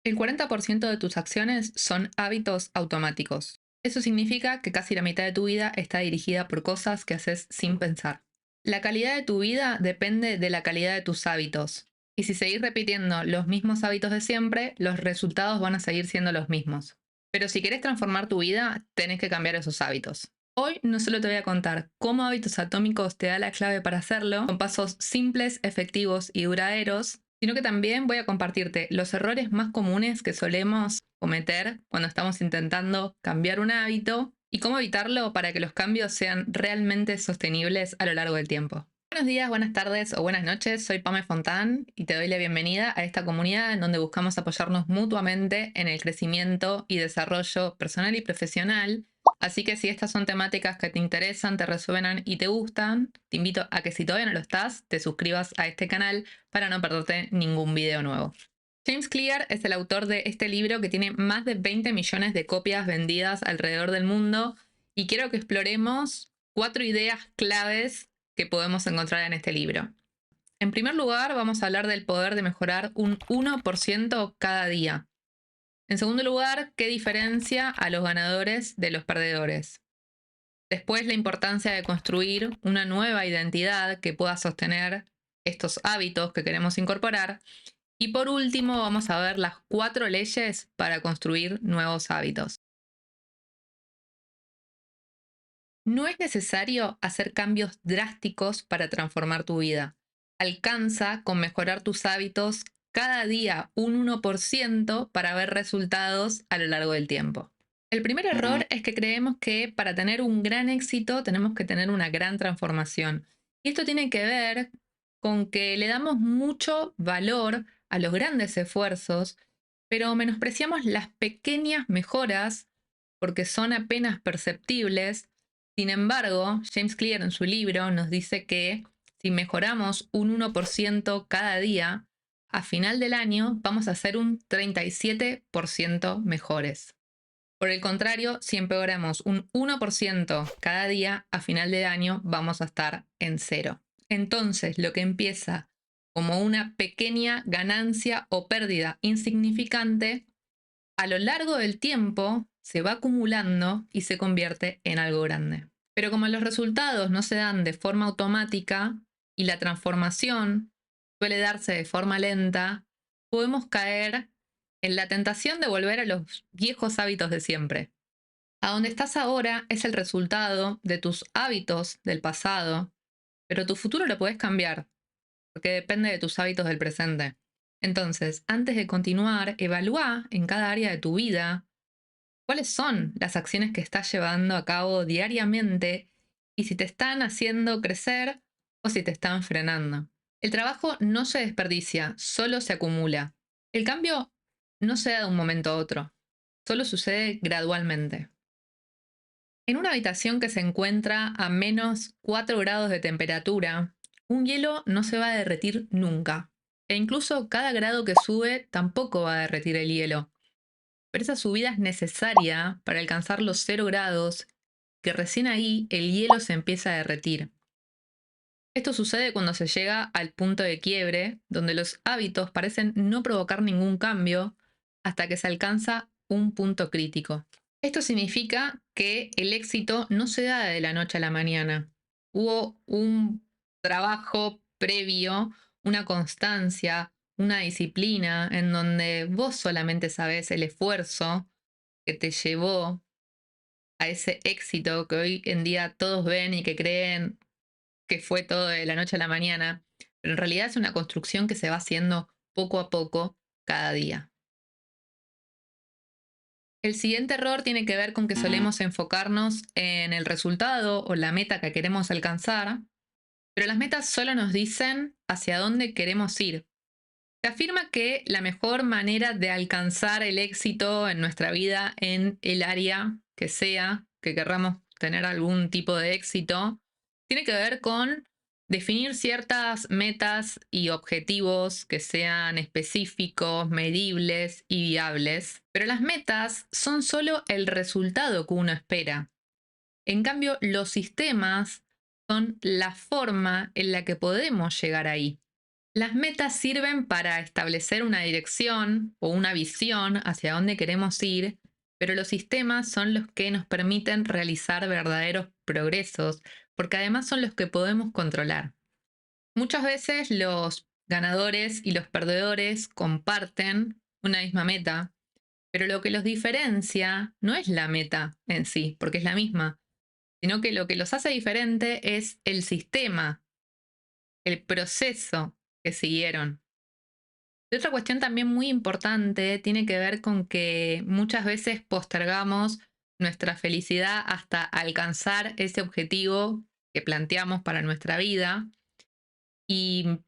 El 40% de tus acciones son hábitos automáticos. Eso significa que casi la mitad de tu vida está dirigida por cosas que haces sin pensar. La calidad de tu vida depende de la calidad de tus hábitos. Y si seguís repitiendo los mismos hábitos de siempre, los resultados van a seguir siendo los mismos. Pero si querés transformar tu vida, tenés que cambiar esos hábitos. Hoy no solo te voy a contar cómo Hábitos Atómicos te da la clave para hacerlo, con pasos simples, efectivos y duraderos, sino que también voy a compartirte los errores más comunes que solemos cometer cuando estamos intentando cambiar un hábito y cómo evitarlo para que los cambios sean realmente sostenibles a lo largo del tiempo. Buenos días, buenas tardes o buenas noches, soy Pame Fontán y te doy la bienvenida a esta comunidad en donde buscamos apoyarnos mutuamente en el crecimiento y desarrollo personal y profesional. Así que si estas son temáticas que te interesan, te resuenan y te gustan, te invito a que si todavía no lo estás, te suscribas a este canal para no perderte ningún video nuevo. James Clear es el autor de este libro que tiene más de 20 millones de copias vendidas alrededor del mundo y quiero que exploremos 4 ideas claves que podemos encontrar en este libro. En primer lugar, vamos a hablar del poder de mejorar un 1% cada día. En segundo lugar, qué diferencia a los ganadores de los perdedores. Después, la importancia de construir una nueva identidad que pueda sostener estos hábitos que queremos incorporar. Y por último, vamos a ver las 4 leyes para construir nuevos hábitos. No es necesario hacer cambios drásticos para transformar tu vida. Alcanza con mejorar tus hábitos cada día un 1% para ver resultados a lo largo del tiempo. El primer error es que creemos que para tener un gran éxito tenemos que tener una gran transformación. Y esto tiene que ver con que le damos mucho valor a los grandes esfuerzos, pero menospreciamos las pequeñas mejoras porque son apenas perceptibles. Sin embargo, James Clear en su libro nos dice que si mejoramos un 1% cada día, a final del año vamos a ser un 37% mejores. Por el contrario, si empeoramos un 1% cada día, a final de año vamos a estar en cero. Entonces, lo que empieza como una pequeña ganancia o pérdida insignificante, a lo largo del tiempo se va acumulando y se convierte en algo grande. Pero como los resultados no se dan de forma automática y la transformación suele darse de forma lenta, podemos caer en la tentación de volver a los viejos hábitos de siempre. A donde estás ahora es el resultado de tus hábitos del pasado, pero tu futuro lo puedes cambiar, porque depende de tus hábitos del presente. Entonces, antes de continuar, evalúa en cada área de tu vida cuáles son las acciones que estás llevando a cabo diariamente y si te están haciendo crecer o si te están frenando. El trabajo no se desperdicia, solo se acumula. El cambio no se da de un momento a otro, solo sucede gradualmente. En una habitación que se encuentra a menos 4 grados de temperatura, un hielo no se va a derretir nunca. E incluso cada grado que sube tampoco va a derretir el hielo. Pero esa subida es necesaria para alcanzar los 0 grados, que recién ahí el hielo se empieza a derretir. Esto sucede cuando se llega al punto de quiebre, donde los hábitos parecen no provocar ningún cambio hasta que se alcanza un punto crítico. Esto significa que el éxito no se da de la noche a la mañana. Hubo un trabajo previo, una constancia, una disciplina en donde vos solamente sabés el esfuerzo que te llevó a ese éxito que hoy en día todos ven y que creen que fue todo de la noche a la mañana, pero en realidad es una construcción que se va haciendo poco a poco cada día. El siguiente error tiene que ver con que solemos enfocarnos en el resultado o la meta que queremos alcanzar, pero las metas solo nos dicen hacia dónde queremos ir. Se afirma que la mejor manera de alcanzar el éxito en nuestra vida en el área que sea, que querramos tener algún tipo de éxito, tiene que ver con definir ciertas metas y objetivos que sean específicos, medibles y viables. Pero las metas son solo el resultado que uno espera. En cambio, los sistemas son la forma en la que podemos llegar ahí. Las metas sirven para establecer una dirección o una visión hacia dónde queremos ir, pero los sistemas son los que nos permiten realizar verdaderos progresos, porque además son los que podemos controlar. Muchas veces los ganadores y los perdedores comparten una misma meta, pero lo que los diferencia no es la meta en sí, porque es la misma, sino que lo que los hace diferente es el sistema, el proceso que siguieron. Y otra cuestión también muy importante tiene que ver con que muchas veces postergamos nuestra felicidad hasta alcanzar ese objetivo que planteamos para nuestra vida. Y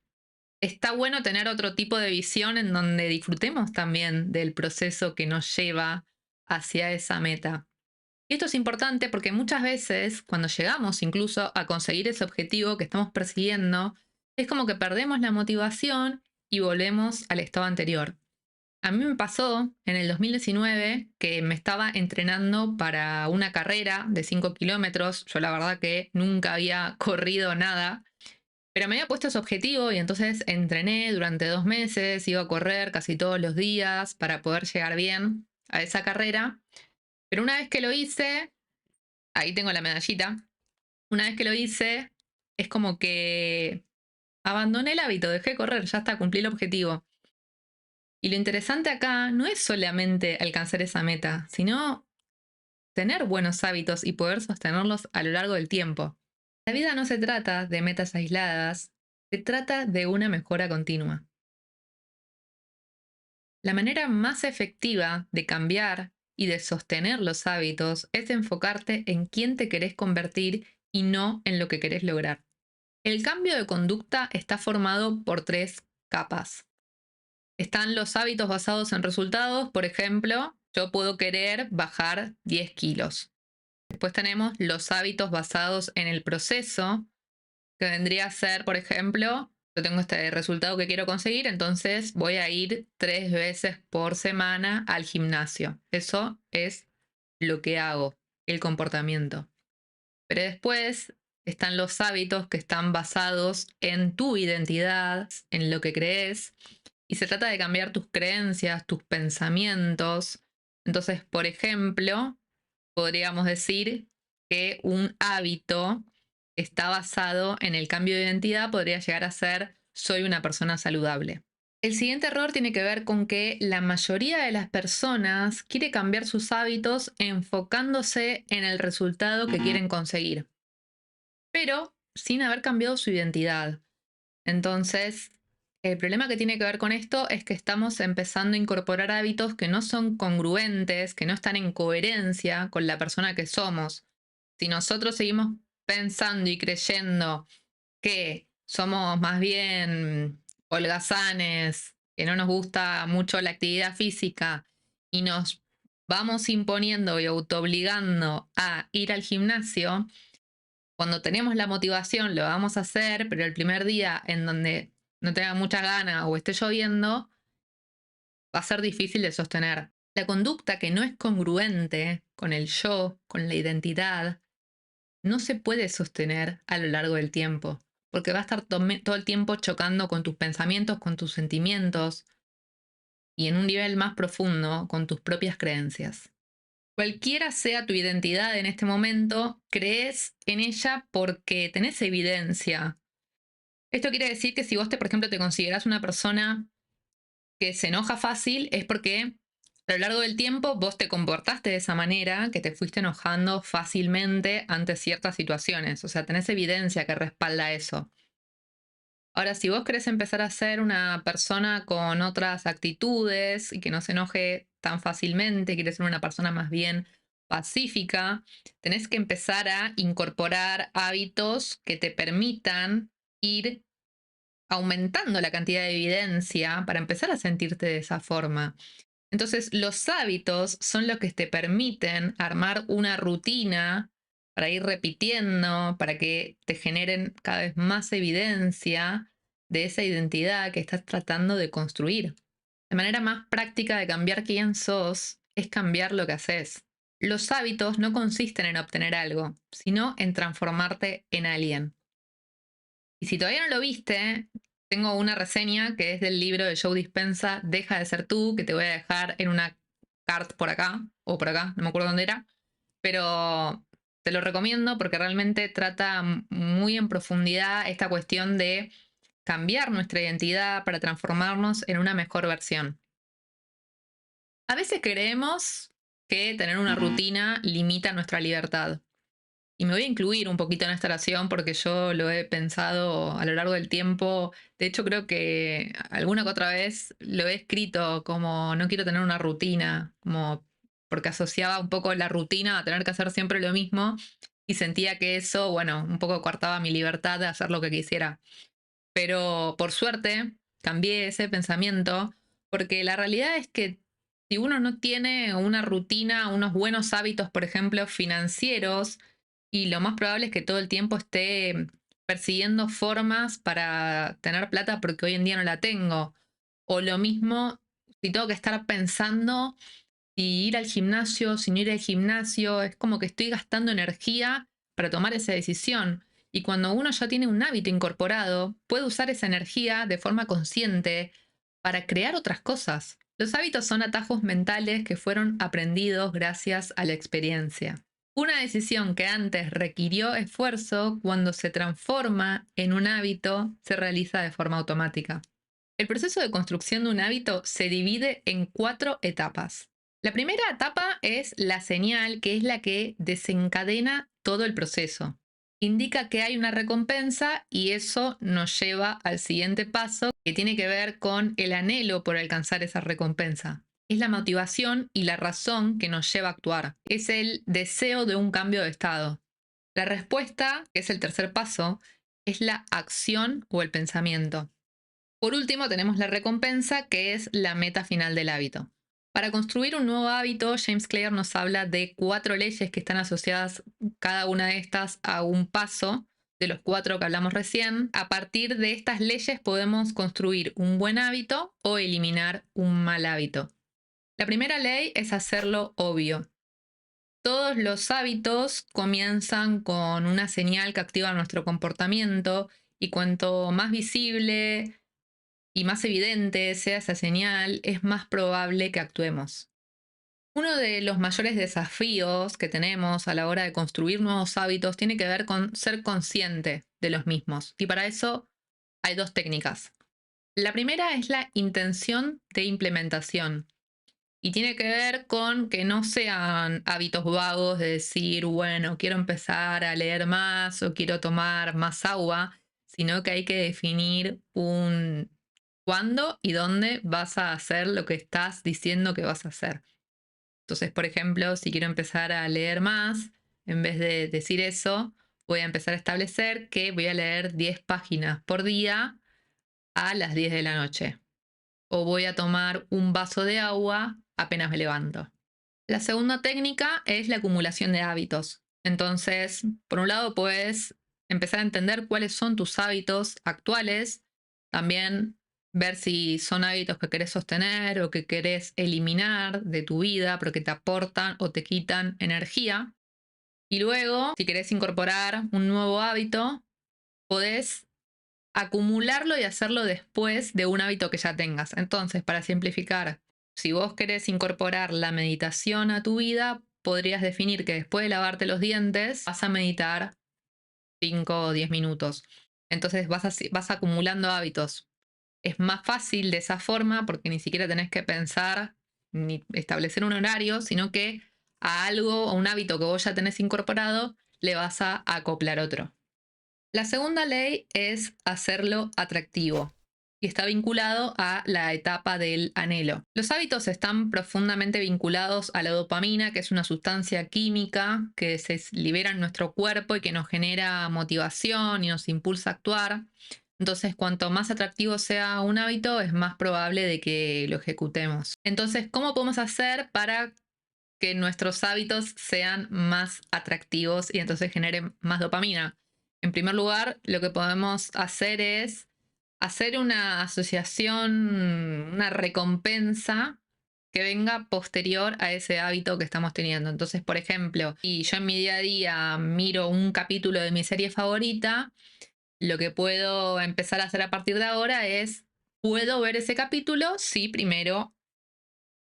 está bueno tener otro tipo de visión en donde disfrutemos también del proceso que nos lleva hacia esa meta. Y esto es importante porque muchas veces cuando llegamos incluso a conseguir ese objetivo que estamos persiguiendo, es como que perdemos la motivación y volvemos al estado anterior. A mí me pasó en el 2019 que me estaba entrenando para una carrera de 5 kilómetros. Yo la verdad que nunca había corrido nada, pero me había puesto ese objetivo y entonces entrené durante 2 meses, iba a correr casi todos los días para poder llegar bien a esa carrera. Pero una vez que lo hice, ahí tengo la medallita, una vez que lo hice, es como que abandoné el hábito, dejé de correr, ya está, cumplí el objetivo. Y lo interesante acá no es solamente alcanzar esa meta, sino tener buenos hábitos y poder sostenerlos a lo largo del tiempo. La vida no se trata de metas aisladas, se trata de una mejora continua. La manera más efectiva de cambiar y de sostener los hábitos es enfocarte en quién te querés convertir y no en lo que querés lograr. El cambio de conducta está formado por 3 capas. Están los hábitos basados en resultados, por ejemplo, yo puedo querer bajar 10 kilos. Después tenemos los hábitos basados en el proceso, que vendría a ser, por ejemplo, yo tengo este resultado que quiero conseguir, entonces voy a ir 3 veces por semana al gimnasio. Eso es lo que hago, el comportamiento. Pero después están los hábitos que están basados en tu identidad, en lo que crees, y se trata de cambiar tus creencias, tus pensamientos. Entonces, por ejemplo, podríamos decir que un hábito está basado en el cambio de identidad, podría llegar a ser soy una persona saludable. El siguiente error tiene que ver con que la mayoría de las personas quiere cambiar sus hábitos enfocándose en el resultado que quieren conseguir, pero sin haber cambiado su identidad. Entonces, el problema que tiene que ver con esto es que estamos empezando a incorporar hábitos que no son congruentes, que no están en coherencia con la persona que somos. Si nosotros seguimos pensando y creyendo que somos más bien holgazanes, que no nos gusta mucho la actividad física y nos vamos imponiendo y autoobligando a ir al gimnasio, cuando tenemos la motivación lo vamos a hacer, pero el primer día en donde no tenga muchas ganas o esté lloviendo, va a ser difícil de sostener. La conducta que no es congruente con el yo, con la identidad, no se puede sostener a lo largo del tiempo, porque va a estar todo el tiempo chocando con tus pensamientos, con tus sentimientos y en un nivel más profundo con tus propias creencias. Cualquiera sea tu identidad en este momento, crees en ella porque tenés evidencia. Esto quiere decir que si vos, por ejemplo, te considerás una persona que se enoja fácil, es porque a lo largo del tiempo vos te comportaste de esa manera, que te fuiste enojando fácilmente ante ciertas situaciones. O sea, tenés evidencia que respalda eso. Ahora, si vos querés empezar a ser una persona con otras actitudes y que no se enoje tan fácilmente, quieres ser una persona más bien pacífica, tenés que empezar a incorporar hábitos que te permitan ir aumentando la cantidad de evidencia para empezar a sentirte de esa forma. Entonces, los hábitos son los que te permiten armar una rutina para ir repitiendo, para que te generen cada vez más evidencia de esa identidad que estás tratando de construir. La manera más práctica de cambiar quién sos es cambiar lo que haces. Los hábitos no consisten en obtener algo, sino en transformarte en alguien. Y si todavía no lo viste, tengo una reseña que es del libro de Joe Dispenza, Deja de ser tú, que te voy a dejar en una card por acá, o por acá, no me acuerdo dónde era, pero te lo recomiendo porque realmente trata muy en profundidad esta cuestión de cambiar nuestra identidad para transformarnos en una mejor versión. A veces creemos que tener una rutina limita nuestra libertad. Y me voy a incluir un poquito en esta oración porque yo lo he pensado a lo largo del tiempo. De hecho, creo que alguna que otra vez lo he escrito como no quiero tener una rutina, como porque asociaba un poco la rutina a tener que hacer siempre lo mismo y sentía que eso, bueno, un poco cortaba mi libertad de hacer lo que quisiera. Pero por suerte cambié ese pensamiento porque la realidad es que si uno no tiene una rutina, unos buenos hábitos, por ejemplo, financieros, y lo más probable es que todo el tiempo esté persiguiendo formas para tener plata porque hoy en día no la tengo. O lo mismo, si tengo que estar pensando si ir al gimnasio, si no ir al gimnasio, es como que estoy gastando energía para tomar esa decisión. Y cuando uno ya tiene un hábito incorporado, puede usar esa energía de forma consciente para crear otras cosas. Los hábitos son atajos mentales que fueron aprendidos gracias a la experiencia. Una decisión que antes requirió esfuerzo, cuando se transforma en un hábito, se realiza de forma automática. El proceso de construcción de un hábito se divide en 4 etapas. La primera etapa es la señal, que es la que desencadena todo el proceso. Indica que hay una recompensa y eso nos lleva al siguiente paso, que tiene que ver con el anhelo por alcanzar esa recompensa. Es la motivación y la razón que nos lleva a actuar. Es el deseo de un cambio de estado. La respuesta, que es el tercer paso, es la acción o el pensamiento. Por último, tenemos la recompensa, que es la meta final del hábito. Para construir un nuevo hábito, James Clear nos habla de 4 leyes que están asociadas cada una de estas a un paso de los 4 que hablamos recién. A partir de estas leyes podemos construir un buen hábito o eliminar un mal hábito. La primera ley es hacerlo obvio. Todos los hábitos comienzan con una señal que activa nuestro comportamiento y cuanto más visible y más evidente sea esa señal, es más probable que actuemos. Uno de los mayores desafíos que tenemos a la hora de construir nuevos hábitos tiene que ver con ser consciente de los mismos. Y para eso hay 2 técnicas. La primera es la intención de implementación. Y tiene que ver con que no sean hábitos vagos de decir, bueno, quiero empezar a leer más o quiero tomar más agua, sino que hay que definir un cuándo y dónde vas a hacer lo que estás diciendo que vas a hacer. Entonces, por ejemplo, si quiero empezar a leer más, en vez de decir eso, voy a empezar a establecer que voy a leer 10 páginas por día a las 10 de la noche. O voy a tomar un vaso de agua apenas me levanto. La segunda técnica es la acumulación de hábitos. Entonces, por un lado, puedes empezar a entender cuáles son tus hábitos actuales, también ver si son hábitos que querés sostener o que querés eliminar de tu vida porque te aportan o te quitan energía. Y luego, si querés incorporar un nuevo hábito, podés acumularlo y hacerlo después de un hábito que ya tengas. Entonces, para simplificar, si vos querés incorporar la meditación a tu vida, podrías definir que después de lavarte los dientes vas a meditar 5 o 10 minutos. Entonces vas acumulando hábitos. Es más fácil de esa forma porque ni siquiera tenés que pensar ni establecer un horario, sino que a algo o un hábito que vos ya tenés incorporado le vas a acoplar otro. La segunda ley es hacerlo atractivo y está vinculado a la etapa del anhelo. Los hábitos están profundamente vinculados a la dopamina, que es una sustancia química que se libera en nuestro cuerpo y que nos genera motivación y nos impulsa a actuar. Entonces, cuanto más atractivo sea un hábito, es más probable de que lo ejecutemos. Entonces, ¿cómo podemos hacer para que nuestros hábitos sean más atractivos y entonces generen más dopamina? En primer lugar, lo que podemos hacer es hacer una asociación, una recompensa que venga posterior a ese hábito que estamos teniendo. Entonces, por ejemplo, si yo en mi día a día miro un capítulo de mi serie favorita, Lo que puedo empezar a hacer a partir de ahora es, ¿puedo ver ese capítulo? Sí, primero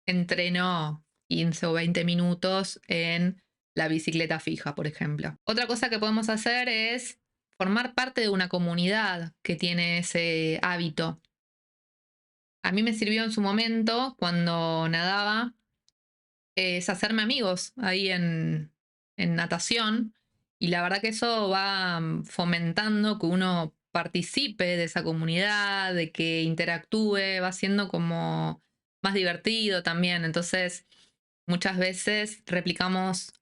entreno 15 o 20 minutos en la bicicleta fija, por ejemplo. Otra cosa que podemos hacer es formar parte de una comunidad que tiene ese hábito. A mí me sirvió en su momento, cuando nadaba, es hacerme amigos ahí en natación. Y la verdad que eso va fomentando que uno participe de esa comunidad, de que interactúe, va siendo como más divertido también. Entonces, muchas veces replicamos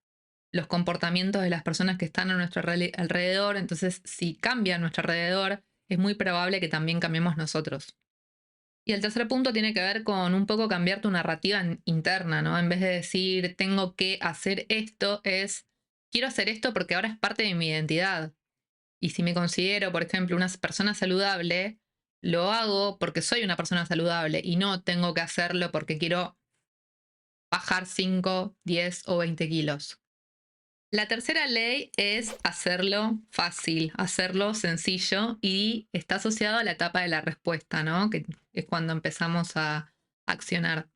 los comportamientos de las personas que están a nuestro alrededor. Entonces, si cambia a nuestro alrededor, es muy probable que también cambiemos nosotros. Y el tercer punto tiene que ver con un poco cambiar tu narrativa interna, ¿no? En vez de decir, tengo que hacer esto, es, quiero hacer esto porque ahora es parte de mi identidad. Y si me considero, por ejemplo, una persona saludable, lo hago porque soy una persona saludable y no tengo que hacerlo porque quiero bajar 5, 10 o 20 kilos. La tercera ley es hacerlo fácil, hacerlo sencillo y está asociado a la etapa de la respuesta, ¿no? Que es cuando empezamos a accionar.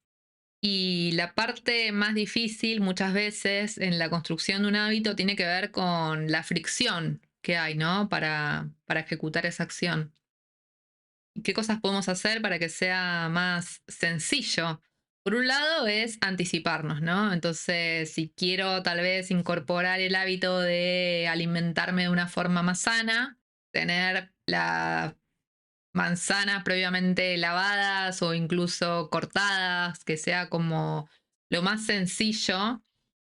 Y la parte más difícil muchas veces en la construcción de un hábito tiene que ver con la fricción que hay, ¿no? Para ejecutar esa acción. ¿Qué cosas podemos hacer para que sea más sencillo? Por un lado es anticiparnos, ¿no? Entonces, si quiero tal vez incorporar el hábito de alimentarme de una forma más sana, tener las manzanas previamente lavadas o incluso cortadas, que sea como lo más sencillo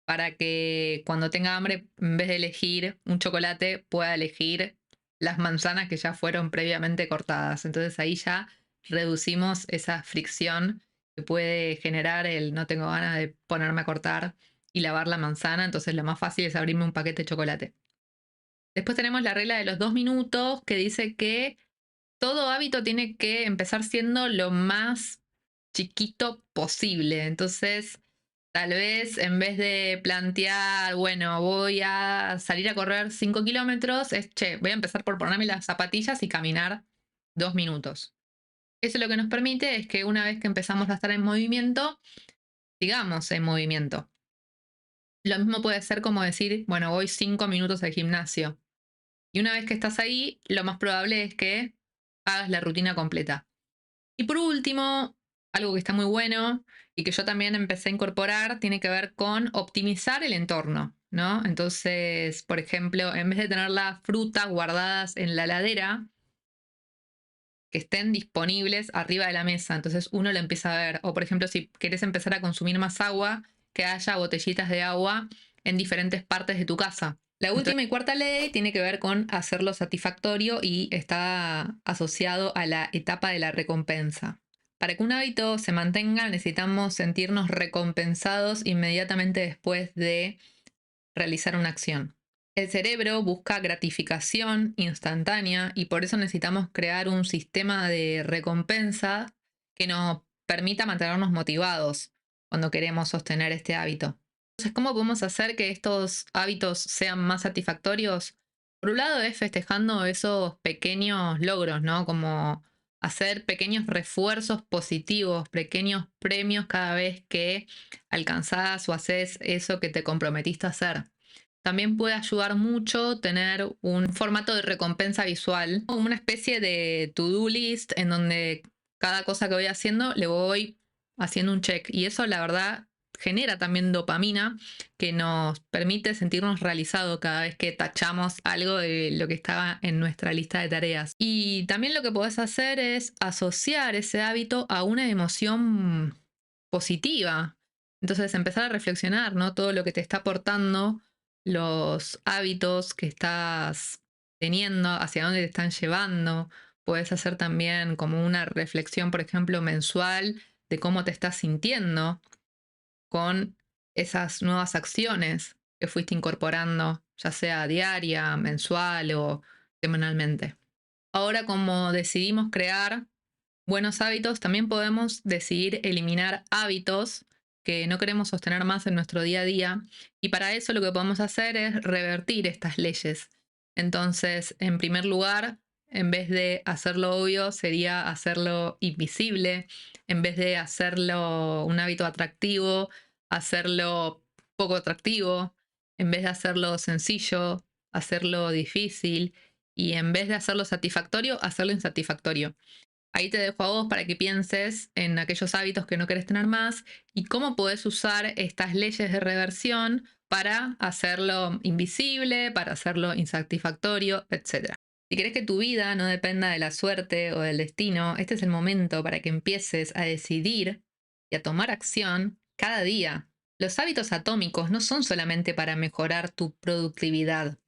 para que cuando tenga hambre, en vez de elegir un chocolate, pueda elegir las manzanas que ya fueron previamente cortadas. Entonces ahí ya reducimos esa fricción que puede generar el no tengo ganas de ponerme a cortar y lavar la manzana. Entonces lo más fácil es abrirme un paquete de chocolate. Después tenemos la regla de los 2 minutos que dice que todo hábito tiene que empezar siendo lo más chiquito posible. Entonces, tal vez en vez de plantear, bueno, voy a salir a correr 5 kilómetros, es, che, voy a empezar por ponerme las zapatillas y caminar 2 minutos. Eso lo que nos permite es que una vez que empezamos a estar en movimiento, sigamos en movimiento. Lo mismo puede ser como decir, bueno, voy 5 minutos al gimnasio. Y una vez que estás ahí, lo más probable es que hagas la rutina completa. Y por último, algo que está muy bueno y que yo también empecé a incorporar tiene que ver con optimizar el entorno, ¿no? Entonces, por ejemplo, en vez de tener las frutas guardadas en la heladera, que estén disponibles arriba de la mesa. Entonces uno lo empieza a ver. O por ejemplo, si querés empezar a consumir más agua, que haya botellitas de agua en diferentes partes de tu casa. La última y cuarta ley tiene que ver con hacerlo satisfactorio y está asociado a la etapa de la recompensa. Para que un hábito se mantenga necesitamos sentirnos recompensados inmediatamente después de realizar una acción. El cerebro busca gratificación instantánea y por eso necesitamos crear un sistema de recompensa que nos permita mantenernos motivados cuando queremos sostener este hábito. Entonces, ¿cómo podemos hacer que estos hábitos sean más satisfactorios? Por un lado es festejando esos pequeños logros, ¿no? Como hacer pequeños refuerzos positivos, pequeños premios cada vez que alcanzás o haces eso que te comprometiste a hacer. También puede ayudar mucho tener un formato de recompensa visual, como una especie de to-do list en donde cada cosa que voy haciendo le voy haciendo un check. Y eso, la verdad, genera también dopamina que nos permite sentirnos realizados cada vez que tachamos algo de lo que estaba en nuestra lista de tareas. Y también lo que podés hacer es asociar ese hábito a una emoción positiva. Entonces empezar a reflexionar, ¿no? Todo lo que te está aportando, los hábitos que estás teniendo, hacia dónde te están llevando. Puedes hacer también como una reflexión, por ejemplo, mensual de cómo te estás sintiendo con esas nuevas acciones que fuiste incorporando, ya sea diaria, mensual o semanalmente. Ahora, como decidimos crear buenos hábitos, también podemos decidir eliminar hábitos que no queremos sostener más en nuestro día a día. Y para eso lo que podemos hacer es revertir estas leyes. Entonces, en primer lugar, en vez de hacerlo obvio, sería hacerlo invisible. En vez de hacerlo un hábito atractivo, hacerlo poco atractivo. En vez de hacerlo sencillo, hacerlo difícil. Y en vez de hacerlo satisfactorio, hacerlo insatisfactorio. Ahí te dejo a vos para que pienses en aquellos hábitos que no querés tener más y cómo podés usar estas leyes de reversión para hacerlo invisible, para hacerlo insatisfactorio, etc. Si querés que tu vida no dependa de la suerte o del destino, este es el momento para que empieces a decidir y a tomar acción cada día. Los hábitos atómicos no son solamente para mejorar tu productividad,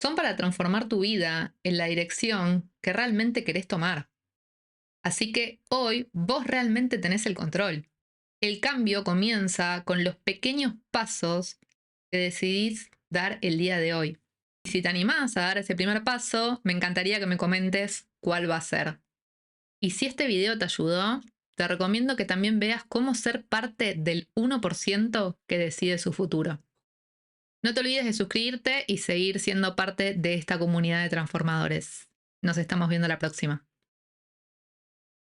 son para transformar tu vida en la dirección que realmente querés tomar. Así que hoy vos realmente tenés el control. El cambio comienza con los pequeños pasos que decidís dar el día de hoy. Y si te animás a dar ese primer paso, me encantaría que me comentes cuál va a ser. Y si este video te ayudó, te recomiendo que también veas cómo ser parte del 1% que decide su futuro. No te olvides de suscribirte y seguir siendo parte de esta comunidad de transformadores. Nos estamos viendo la próxima.